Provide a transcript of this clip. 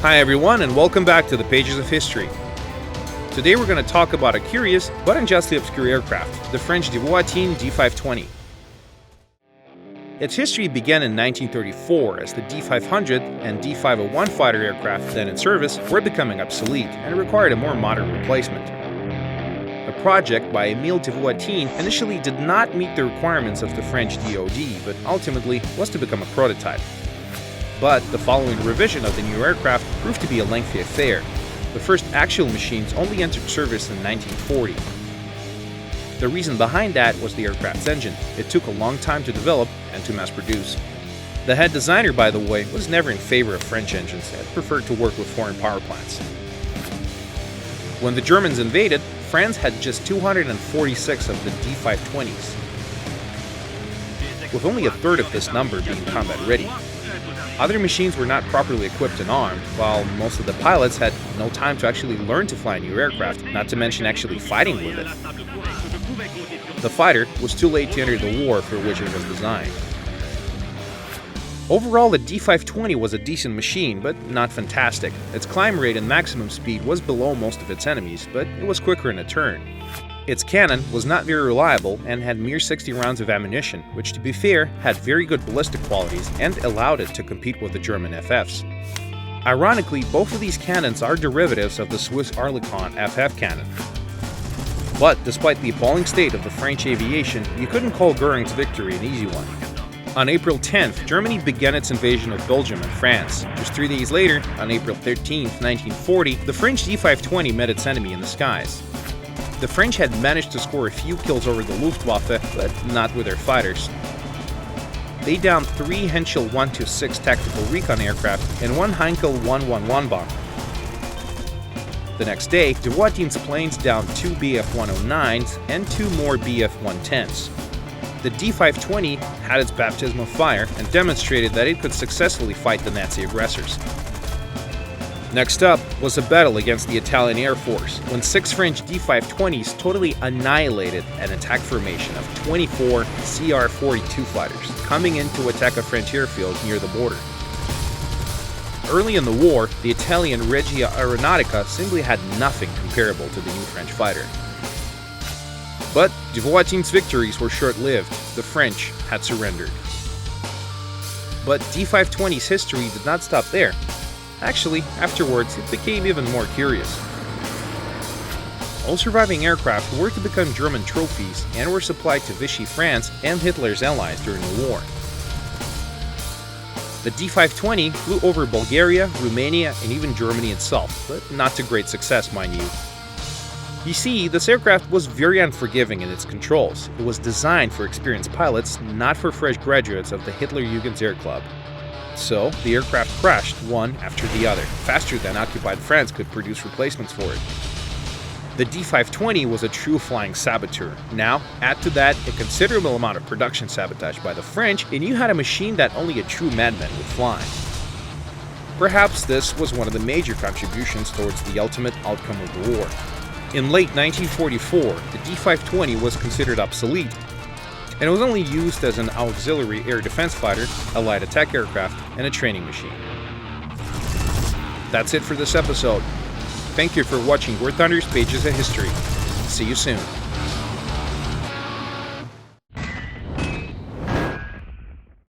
Hi everyone, and welcome back to the Pages of History. Today we're going to talk about a curious but unjustly obscure aircraft, the French Dewoitine D.520. Its history began in 1934 as the D.500 and D.501 fighter aircraft then in service were becoming obsolete and required a more modern replacement. The project by Émile Dewoitine initially did not meet the requirements of the French DoD, but ultimately was to become a prototype. But the following revision of the new aircraft proved to be a lengthy affair. The first actual machines only entered service in 1940. The reason behind that was the aircraft's engine. It took a long time to develop and to mass produce. The head designer, by the way, was never in favor of French engines and preferred to work with foreign power plants. When the Germans invaded, France had just 246 of the D.520s, with only a third of this number being combat ready. Other machines were not properly equipped and armed, while most of the pilots had no time to actually learn to fly a new aircraft, not to mention actually fighting with it. The fighter was too late to enter the war for which it was designed. Overall, the D.520 was a decent machine, but not fantastic. Its climb rate and maximum speed was below most of its enemies, but it was quicker in a turn. Its cannon was not very reliable and had mere 60 rounds of ammunition, which, to be fair, had very good ballistic qualities and allowed it to compete with the German FFs. Ironically, both of these cannons are derivatives of the Swiss Oerlikon FF cannon. But despite the appalling state of the French aviation, you couldn't call Göring's victory an easy one. On April 10th, Germany began its invasion of Belgium and France. Just 3 days later, on April 13th, 1940, the French D.520 met its enemy in the skies. The French had managed to score a few kills over the Luftwaffe, but not with their fighters. They downed 3 Henschel 126 tactical recon aircraft and 1 Heinkel 111 bomber. The next day, Dewoitine's planes downed 2 Bf-109s and 2 more Bf-110s. The D.520 had its baptism of fire and demonstrated that it could successfully fight the Nazi aggressors. Next up was a battle against the Italian Air Force, when 6 French D.520s totally annihilated an attack formation of 24 CR-42 fighters, coming in to attack a French airfield near the border. Early in the war, the Italian Regia Aeronautica simply had nothing comparable to the new French fighter. But Dewoitine's victories were short-lived. The French had surrendered. But D.520's history did not stop there. Actually, afterwards, it became even more curious. All surviving aircraft were to become German trophies and were supplied to Vichy France and Hitler's allies during the war. The D.520 flew over Bulgaria, Romania, and even Germany itself, but not to great success, mind you. You see, this aircraft was very unforgiving in its controls. It was designed for experienced pilots, not for fresh graduates of the Hitler-Jugend's Air Club. So, the aircraft crashed one after the other, faster than occupied France could produce replacements for it. The D.520 was a true flying saboteur. Now, add to that a considerable amount of production sabotage by the French, and you had a machine that only a true madman would fly. Perhaps this was one of the major contributions towards the ultimate outcome of the war. In late 1944, the D.520 was considered obsolete, and it was only used as an auxiliary air defense fighter, a light attack aircraft, and a training machine. That's it for this episode. Thank you for watching War Thunder's Pages of History. See you soon.